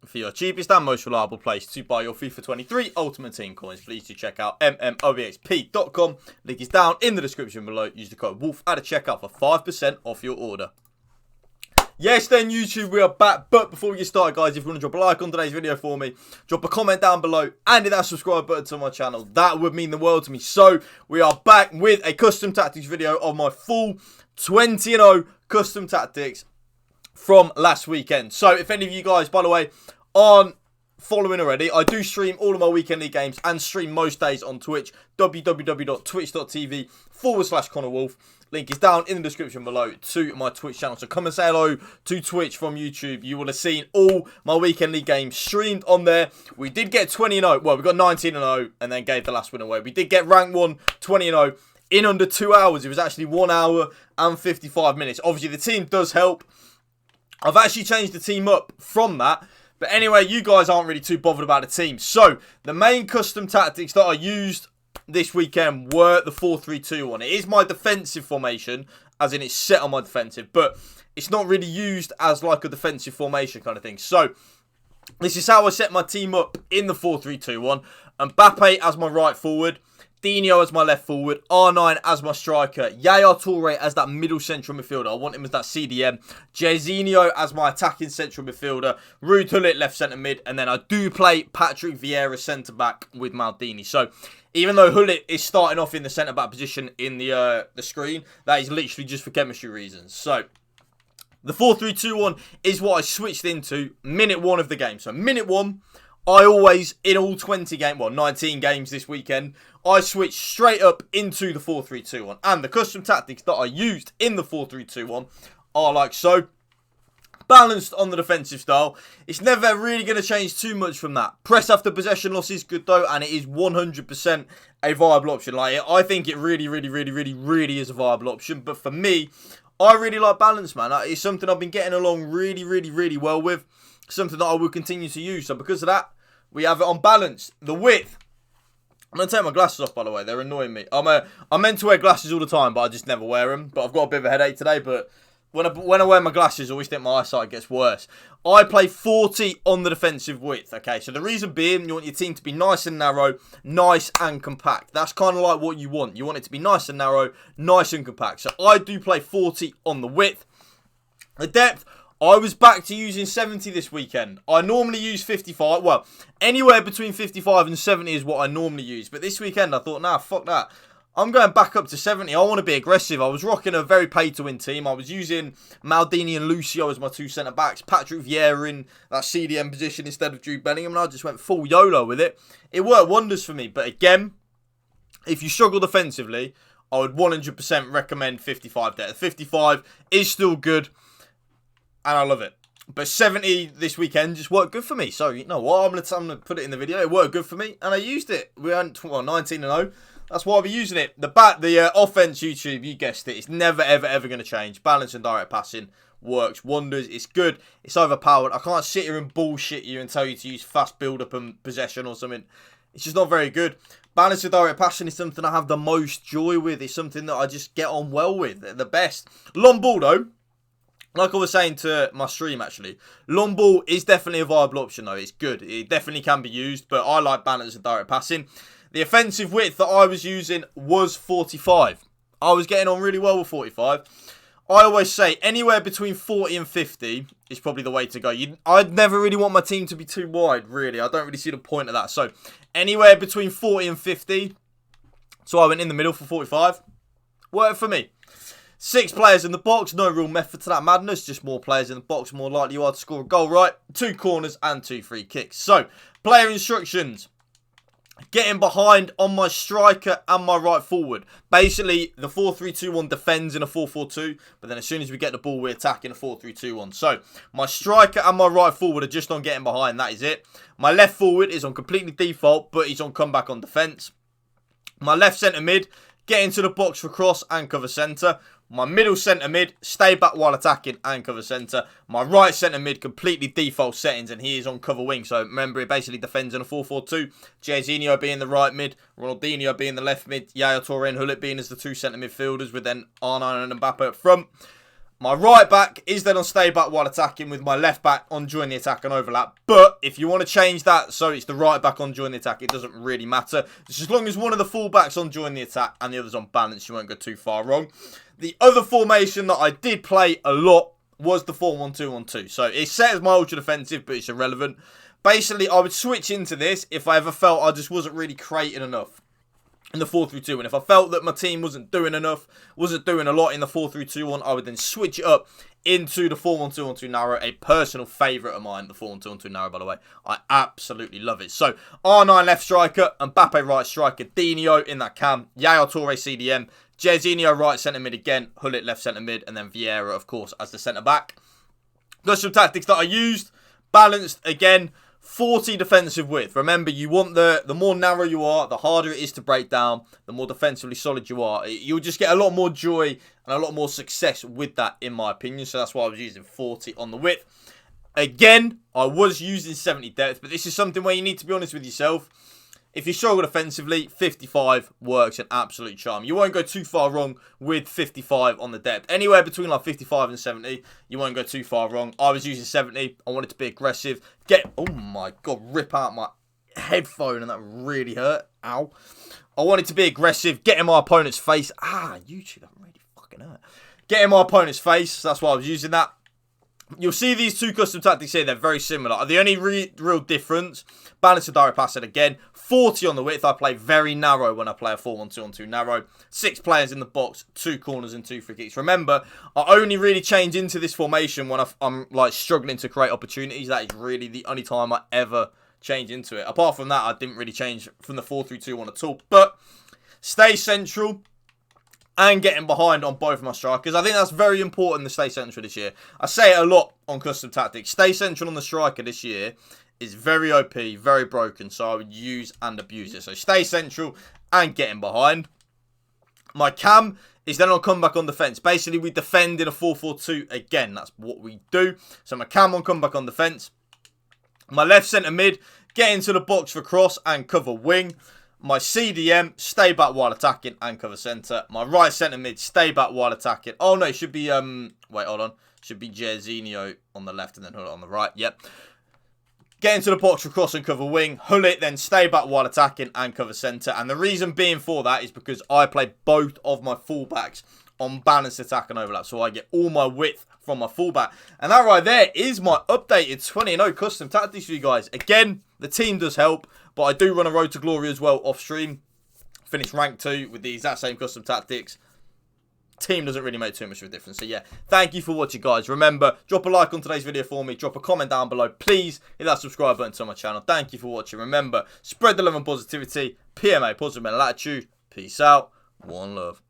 For your cheapest and most reliable place to buy your FIFA 23 Ultimate Team coins, please do check out mmobxp.com. Link is down in the description below. Use the code WOLF at a checkout for 5% off your order. Yes, then YouTube, we are back. But before we get started, guys, if you want to drop a like on today's video for me, drop a comment down below and hit that subscribe button to my channel. That would mean the world to me. So we are back with a custom tactics video of my full 20-0 custom tactics from last weekend. So if any of you guys, by the way, aren't following already, I do stream all of my weekend league games and stream most days on Twitch. www.twitch.tv/Connor Woolf. Link is down in the description below to my Twitch channel. So come and say hello to Twitch from YouTube. You will have seen all my weekend league games streamed on there. We did get 20-0. Well, we got 19-0 and then gave the last win away. We did get rank 1 20-0 in under 2 hours. It was actually 1 hour and 55 minutes. Obviously, the team does help. I've actually changed the team up from that. But anyway, you guys aren't really too bothered about the team. So, the main custom tactics that I used this weekend were the 4-3-2 one. It is my defensive formation, as in it's set on my defensive. But it's not really used as like a defensive formation kind of thing. So, this is how I set my team up in the 4-3-2 one. Mbappe as my right forward. Dino as my left forward, R9 as my striker, Yaya Toure as that middle central midfielder. I want him as that CDM. Jairzinho as my attacking central midfielder. Ruud Gullit left centre mid. And then I do play Patrick Vieira centre back with Maldini. So even though Gullit is starting off in the centre back position in the screen, that is literally just for chemistry reasons. So the 4-3-2 one is what I switched into minute 1 of the game. So minute 1, I always, in all 20 games, well, 19 games this weekend, I switched straight up into the 4-3-2 one. And the custom tactics that I used in the 4-3-2 one are like so. Balanced on the defensive style. It's never really going to change too much from that. Press after possession loss is good though, and it is 100% a viable option. Like, I think it really is a viable option. But for me, I really like balance, man. It's something I've been getting along really well with. Something that I will continue to use. So because of that, we have it on balance. The width. I'm going to take my glasses off, by the way. They're annoying me. I'm meant to wear glasses all the time, but I just never wear them. But I've got a bit of a headache today. But when I wear my glasses, I always think my eyesight gets worse. I play 40 on the defensive width. Okay, so the reason being, you want your team to be nice and narrow, nice and compact. That's kind of like what you want. You want it to be nice and narrow, nice and compact. So I do play 40 on the width. The depth, I was back to using 70 this weekend. I normally use 55. Well, anywhere between 55 and 70 is what I normally use. But this weekend, I thought, nah, fuck that. I'm going back up to 70. I want to be aggressive. I was rocking a very pay-to-win team. I was using Maldini and Lucio as my 2 centre-backs. Patrick Vieira in that CDM position instead of Jude Bellingham. And I just went full YOLO with it. It worked wonders for me. But again, if you struggle defensively, I would 100% recommend 55 there. 55 is still good. And I love it. But 70 this weekend just worked good for me. So, you know what? I'm gonna put it in the video. It worked good for me. And I used it. We went 19-0. That's why I'll be using it. The offense, YouTube, you guessed it. It's never, ever going to change. Balance and direct passing works wonders. It's good. It's overpowered. I can't sit here and bullshit you and tell you to use fast build-up and possession or something. It's just not very good. Balance and direct passing is something I have the most joy with. It's something that I just get on well with. They're the best. Long ball, though. Like I was saying to my stream, actually, long ball is definitely a viable option, though. It's good. It definitely can be used, but I like balance and direct passing. The offensive width that I was using was 45. I was getting on really well with 45. I always say anywhere between 40 and 50 is probably the way to go. I'd never really want my team to be too wide, really. I don't really see the point of that. So, anywhere between 40 and 50. So, I went in the middle for 45. Worked for me. 6 players in the box, no real method to that madness. Just more players in the box, more likely you are to score a goal, right? 2 corners and 2 free kicks. So, player instructions. Getting behind on my striker and my right forward. Basically, the 4-3-2-1 defends in a 4-4-2. But then as soon as we get the ball, we attack in a 4-3-2-1. So, my striker and my right forward are just on getting behind. That is it. My left forward is on completely default, but he's on comeback on defence. My left centre mid, get into the box for cross and cover centre. My middle centre mid, stay back while attacking and cover centre. My right centre mid, completely default settings, and he is on cover wing. So remember, it basically defends in a 4-4-2. Jairzinho being the right mid, Ronaldinho being the left mid, Yaya Toure and Gullit being as the 2 centre midfielders, with then R9 and Mbappe up front. My right back is then on stay back while attacking, with my left back on join the attack and overlap. But if you want to change that so it's the right back on join the attack, it doesn't really matter. Just as long as one of the full backs on join the attack and the other's on balance, you won't go too far wrong. The other formation that I did play a lot was the 4-1-2-1-2. So it's set as my ultra defensive, but it's irrelevant. Basically, I would switch into this if I ever felt I just wasn't really creating enough in the 4-3-2. And if I felt that my team wasn't doing enough, wasn't doing a lot in the 4-3-2-1, I would then switch it up into the 4-1-2-1-2 narrow. A personal favourite of mine, the 4-1-2-1-2 narrow, by the way. I absolutely love it. So, R9 left striker, Mbappe right striker, Dino in that cam, Yaya Toure CDM, Jorginho right centre mid again, Hullet left centre mid, and then Vieira, of course, as the centre back. Got some tactics that I used. Balanced again. 40 defensive width. Remember, you want the more narrow you are, the harder it is to break down, the more defensively solid you are. You'll just get a lot more joy and a lot more success with that, in my opinion. So that's why I was using 40 on the width. Again, I was using 70 depth, but this is something where you need to be honest with yourself. If you struggle defensively, 55 works an absolute charm. You won't go too far wrong with 55 on the depth. Anywhere between like 55 and 70, you won't go too far wrong. I was using 70. I wanted to be aggressive. Oh my God, rip out my headphone, and that really hurt. Ow. I wanted to be aggressive, get in my opponent's face. YouTube, that really fucking hurt. Get in my opponent's face. That's why I was using that. You'll see these two custom tactics here. They're very similar. The only real difference, balance of direct passing again. 40 on the width. I play very narrow when I play a 4-1-2-1-2 narrow. 6 players in the box, 2 corners and 2 free kicks. Remember, I only really change into this formation when I'm like struggling to create opportunities. That is really the only time I ever change into it. Apart from that, I didn't really change from the 4-3-2-1 at all. But stay central and getting behind on both my strikers. I think that's very important to stay central this year. I say it a lot on custom tactics. Stay central on the striker this year is very OP, very broken. So I would use and abuse it. So stay central and getting behind. My cam is then on comeback on defence. Basically, we defend in a 4-4-2 again. That's what we do. So my cam on comeback on defence. My left centre mid, get into the box for cross and cover wing. My CDM, stay back while attacking and cover centre. My right centre mid, stay back while attacking. Oh no, it should be, wait, hold on. Should be Jorginho on the left and then Hullet on the right. Yep. Get into the box for cross and cover wing. Hullet, then stay back while attacking and cover centre. And the reason being for that is because I play both of my fullbacks on balanced attack and overlap. So I get all my width from my fullback. And that right there is my updated 20-0 custom tactics for you guys. Again, the team does help. But I do run a road to glory as well off stream. Finish rank 2 with the exact same custom tactics. Team doesn't really make too much of a difference. So yeah, thank you for watching, guys. Remember, drop a like on today's video for me. Drop a comment down below. Please hit that subscribe button to my channel. Thank you for watching. Remember, spread the love and positivity. PMA, positive mental attitude. Peace out. One love.